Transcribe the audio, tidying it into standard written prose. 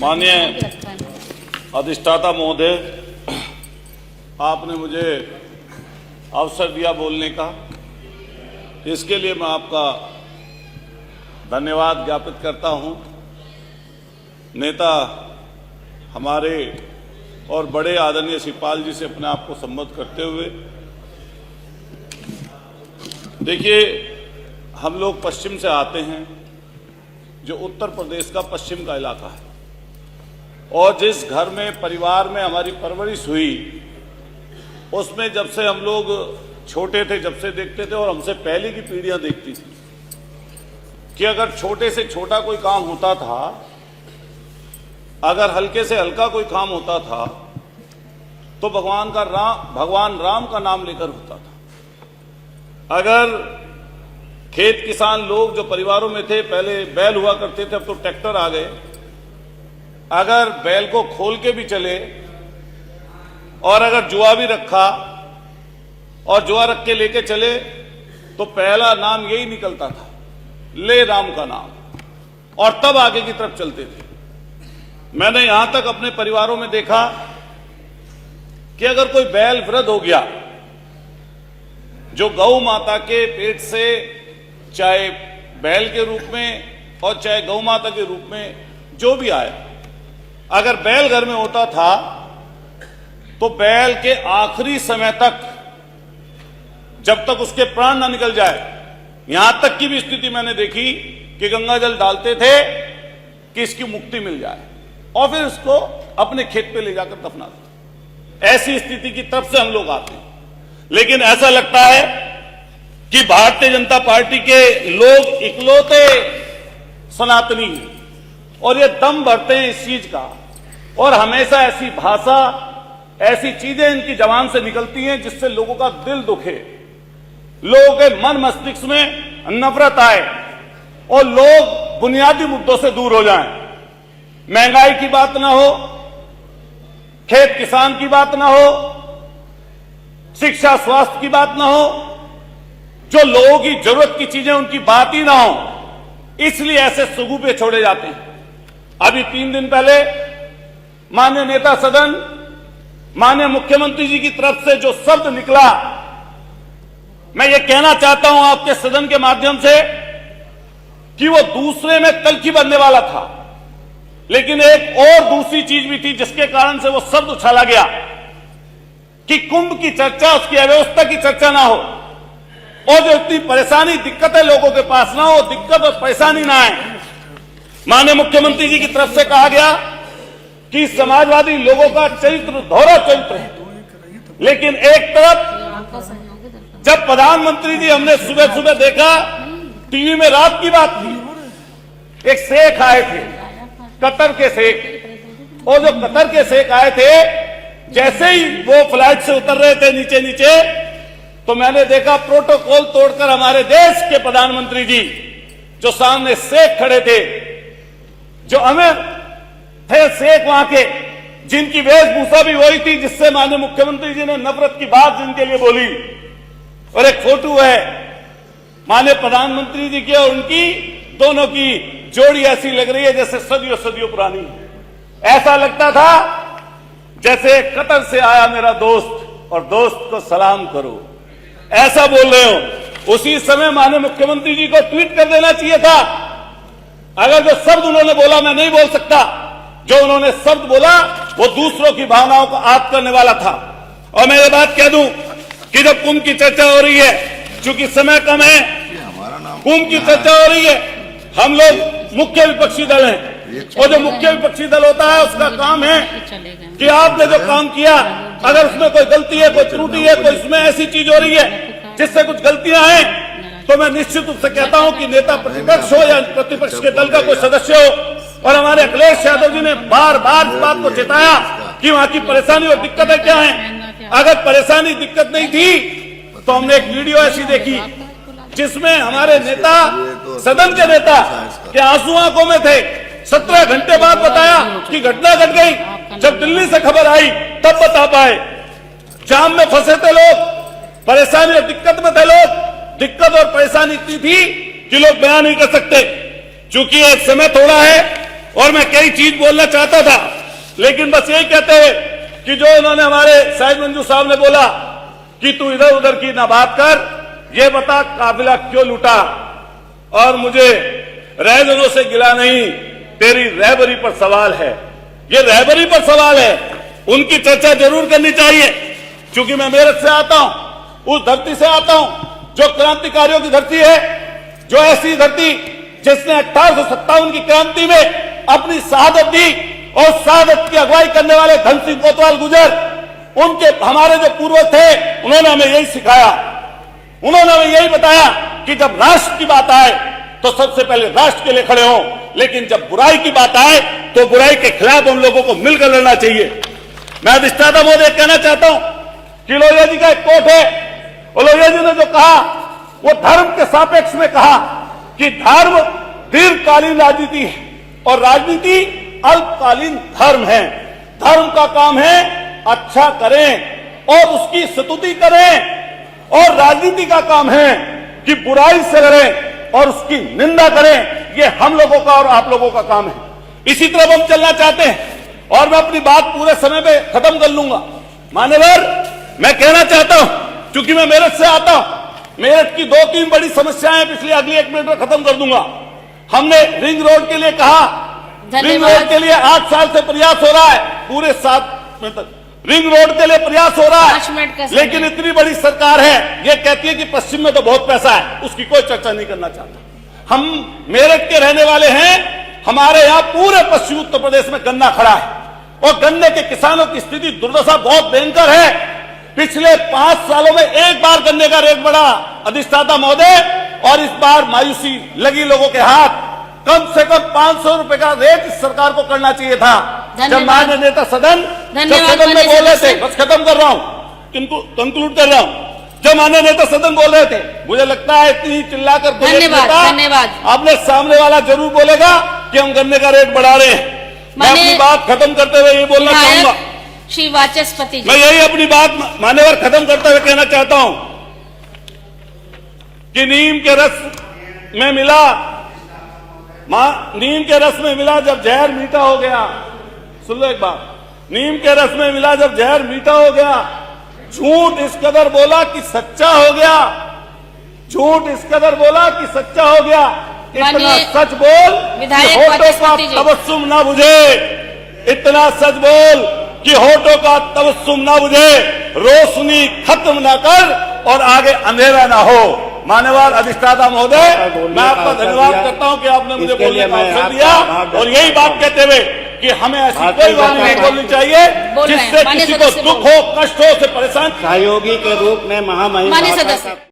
माननीय अधिष्ठाता महोदय, आपने मुझे अवसर दिया बोलने का, इसके लिए मैं आपका धन्यवाद ज्ञापित करता हूं। नेता हमारे और बड़े आदरणीय शिवपाल जी से अपने आप को संबोधित करते हुए, देखिए, हम लोग पश्चिम से आते हैं, जो उत्तर प्रदेश का पश्चिम का इलाका है, और जिस घर में परिवार में हमारी परवरिश हुई, उसमें जब से हम लोग छोटे थे, जब से देखते थे, और हमसे पहले की पीढ़ियां देखती थी कि अगर छोटे से छोटा कोई काम होता था, अगर हल्के से हल्का कोई काम होता था, तो भगवान राम का नाम लेकर होता था। अगर खेत किसान लोग जो परिवारों में थे, पहले बैल हुआ करते थे, अब तो ट्रैक्टर आ गए, अगर बैल को खोल के भी चले और अगर जुआ भी रखा और जुआ रख के लेके चले, तो पहला नाम यही निकलता था, ले राम का नाम, और तब आगे की तरफ चलते थे। मैंने यहां तक अपने परिवारों में देखा कि अगर कोई बैल वृद्ध हो गया, जो गौ माता के पेट से, चाहे बैल के रूप में और चाहे गौ माता के रूप में जो भी आए, अगर बैल घर में होता था, तो बैल के आखिरी समय तक, जब तक उसके प्राण न निकल जाए, यहां तक की भी स्थिति मैंने देखी कि गंगा जल डालते थे कि इसकी मुक्ति मिल जाए, और फिर इसको अपने खेत पे ले जाकर दफना देते। ऐसी स्थिति की तरफ से हम लोग आते हैं। लेकिन ऐसा लगता है कि भारतीय जनता पार्टी के लोग इकलौते सनातनी हैं, और ये दम भरते हैं इस चीज का, और हमेशा ऐसी भाषा, ऐसी चीजें इनकी जबान से निकलती हैं जिससे लोगों का दिल दुखे, लोगों के मन मस्तिष्क में नफरत आए, और लोग बुनियादी मुद्दों से दूर हो जाएं। महंगाई की बात ना हो, खेत किसान की बात ना हो, शिक्षा स्वास्थ्य की बात ना हो, जो लोगों की जरूरत की चीजें उनकी बात ही ना हो, इसलिए ऐसे सुगुफे छोड़े जाते हैं। अभी 3 दिन पहले माननीय नेता सदन, माननीय मुख्यमंत्री जी की तरफ से जो शब्द निकला, मैं ये कहना चाहता हूं आपके सदन के माध्यम से कि वो दूसरे में तलखी बनने वाला था, लेकिन एक और दूसरी चीज भी थी जिसके कारण से वो शब्द उछाला गया कि कुंभ की चर्चा, उसकी अव्यवस्था की चर्चा ना हो, और जो इतनी परेशानी, दिक्कतें लोगों के पास ना हो, दिक्कत और परेशानी ना आए। माननीय मुख्यमंत्री जी की तरफ से कहा गया कि समाजवादी लोगों का चरित्र दोहरा चरित्र है, लेकिन एक तरफ जब प्रधानमंत्री जी, हमने सुबह सुबह देखा टीवी में, रात की बात थी, एक शेख आए थे, कतर के शेख, और जो कतर के शेख आए थे, जैसे ही वो फ्लाइट से उतर रहे थे नीचे नीचे, तो मैंने देखा प्रोटोकॉल तोड़कर हमारे देश के प्रधानमंत्री जी, जो सामने शेख खड़े थे, जो अमीर थे शेख वहां के, जिनकी वेशभूषा भी वही थी जिससे माननीय मुख्यमंत्री जी ने नफरत की बात जिनके लिए बोली, और एक फोटो है माननीय प्रधानमंत्री जी की और उनकी, दोनों की जोड़ी ऐसी लग रही है जैसे सदियों सदियों पुरानी। ऐसा लगता था जैसे कतर से आया मेरा दोस्त और दोस्त को सलाम करो, ऐसा बोल रहे हो। उसी समय माननीय मुख्यमंत्री जी को ट्वीट कर देना चाहिए था। अगर जो शब्द उन्होंने बोला मैं नहीं बोल सकता, जो उन्होंने शब्द बोला वो दूसरों की भावनाओं को आहत करने वाला था। और मैं ये बात कह दूं कि जब कुंभ की चर्चा हो रही है, चूंकि समय कम है, कुंभ की चर्चा हो रही है, हम लोग मुख्य विपक्षी दल हैं, और जो मुख्य विपक्षी दल होता है उसका काम है कि आपने जो काम किया, अगर उसमें कोई गलती है, कोई त्रुटि है, कोई इसमें ऐसी चीज हो रही है जिससे कुछ गलतियां हैं, तो मैं निश्चित रूप से कहता हूं कि नेता प्रतिपक्ष हो या प्रतिपक्ष के दल का कोई सदस्य हो, और हमारे अखिलेश यादव जी ने बार बार इस बात को चेताया कि वहां की परेशानी और दिक्कतें क्या हैं। अगर परेशानी दिक्कत नहीं थी, तो हमने एक वीडियो ऐसी देखी जिसमें हमारे नेता, सदन के नेता के आंसू आंखों में थे। 17 घंटे बाद बताया कि घटना घट गई, जब दिल्ली से खबर आई तब बता पाए। जाम में फंसे थे लोग, परेशानी और दिक्कत में थे लोग, दिक्कत और परेशानी इतनी थी कि लोग बयान नहीं कर सकते। चूंकि एक समय थोड़ा है, और मैं कई चीज बोलना चाहता था, लेकिन बस यही कहते हुए कि जो उन्होंने हमारे शाहिद मंजू साहब ने बोला कि तू इधर उधर की ना बात कर, ये बता काफिला क्यों लूटा, और मुझे रहबरों से गिला नहीं, तेरी रहबरी पर सवाल है। ये रहबरी पर सवाल है, उनकी चर्चा जरूर करनी चाहिए, क्योंकि मैं मेरठ से आता हूं, उस धरती से आता हूं जो क्रांतिकारियों की धरती है, जो ऐसी धरती जिसने 1857 की क्रांति में अपनी शहादत दी, और शहादत की अगुवाई करने वाले धन सिंह कोतवाल गुजर, उनके हमारे जो पूर्वज थे, उन्होंने हमें यही सिखाया, उन्होंने हमें यही बताया कि जब राष्ट्र की बात आए तो सबसे पहले राष्ट्र के लिए खड़े हों, लेकिन जब बुराई की बात आए तो बुराई के खिलाफ हम लोगों को मिलकर लड़ना चाहिए। मैं अधिष्ठाता महोदय कहना चाहता हूं कि लोहिया जी का एक कोट है, और लोहिया जी ने जो कहा वो धर्म के सापेक्ष में कहा कि धर्म दीर्घकालीन राजनीति है और राजनीति अल्पकालीन धर्म है। धर्म का काम है अच्छा करें और उसकी स्तुति करें, और राजनीति का काम है कि बुराई से लड़ें और उसकी निंदा करें। ये हम लोगों का और आप लोगों का काम है। इसी तरह हम चलना चाहते हैं, और मैं अपनी बात पूरे समय में खत्म कर लूंगा। मान्यवर, मैं कहना चाहता हूं, क्योंकि मैं मेरठ से आता हूं, मेरठ की 2-3 बड़ी समस्याएं पिछले अगले 1 मिनट में खत्म कर दूंगा। हमने रिंग रोड के लिए कहा, रिंग रोड के लिए 8 साल से प्रयास हो रहा है, पूरे 7 मिनट तक रिंग रोड के लिए प्रयास हो रहा है, लेकिन इतनी बड़ी सरकार है, ये कहती है कि पश्चिम में तो बहुत पैसा है, उसकी कोई चर्चा नहीं करना चाहता। हम मेरठ के रहने वाले हैं, हमारे यहां पूरे पश्चिमी उत्तर प्रदेश में गन्ना खड़ा है, और गन्ने के किसानों की स्थिति दुर्दशा बहुत भयंकर है। पिछले 5 सालों में एक बार गन्ने का रेट बढ़ा अधिष्ठाता महोदय, और इस बार मायूसी लगी लोगों के हाथ। कम से कम 500 रुपए का रेट इस सरकार को करना चाहिए था। जब माननीय नेता सदन में बोल रहे थे, बस खत्म कर रहा हूं, कंक्लूड कर रहा हूं, जब माननीय नेता सदन बोल रहे थे, मुझे लगता है इतनी चिल्लाकर धन्यवाद आपने सामने वाला जरूर बोलेगा कि हम गन्ने का रेट बढ़ा रहे हैं। मैं अपनी बात खत्म करते हुए ये बोलना चाहूंगा, श्री वाचस्पति जी, मैं यही अपनी बात मान्यवर खत्म करते हुए कहना चाहता हूं कि नीम के रस में मिला जब जहर मीठा हो गया। सुन लो एक बात, नीम के रस में मिला जब जहर मीठा हो गया, झूठ इस कदर बोला कि सच्चा हो गया, झूठ इस कदर बोला कि सच्चा हो गया। इतना सच बोल कि होठों का तबस्सुम ना बुझे, इतना सच बोल कि होठों का तबस्सुम ना बुझे, रोशनी खत्म ना कर और आगे अंधेरा ना हो। मान्यवर अधिष्ठाता महोदय, मैं आपका धन्यवाद करता हूं कि आपने मुझे बोलने का अवसर दिया, और यही बात कहते हुए कि हमें ऐसी कोई बात नहीं बोलनी चाहिए जिससे किसी को दुख हो, कष्ट हो, से परेशान। सहयोगी के रूप में महामहिम